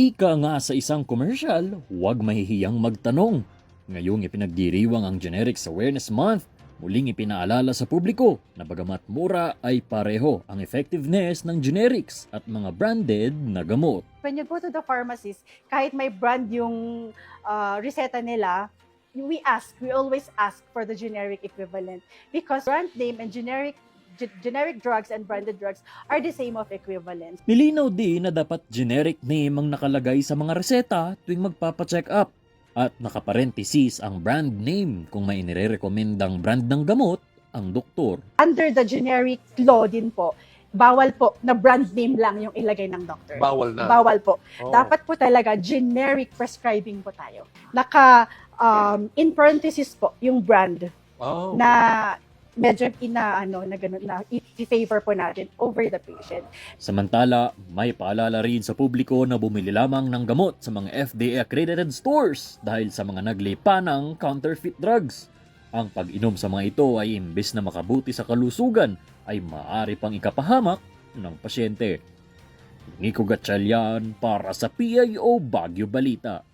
Ika nga sa isang komersyal, huwag mahihiyang magtanong. Ngayong ipinagdiriwang ang Generics Awareness Month, muling ipinaalala sa publiko na bagamat mura ay pareho ang effectiveness ng generics at mga branded na gamot. When you go to the pharmacist, kahit may brand yung reseta nila, we always ask for the generic equivalent because brand name and generic drugs and branded drugs are the same of equivalence. Nilinaw din na dapat generic name ang nakalagay sa mga reseta tuwing magpapacheck up at nakaparenthesis ang brand name kung may inirekomendang brand ng gamot ang doktor. Under the generic law din po, bawal po na brand name lang yung ilagay ng doctor. Bawal na. Bawal po. Oh. Dapat po talaga generic prescribing po tayo. In parenthesis po yung brand Oh. na medyo i-favor po natin over the patient. Samantala, may paalala rin sa publiko na bumili lamang ng gamot sa mga FDA-accredited stores dahil sa mga naglipa ng counterfeit drugs. Ang pag-inom sa mga ito ay imbes na makabuti sa kalusugan ay maaari pang ikapahamak ng pasyente. Nico Gatchalian para sa PIO Baguio Balita.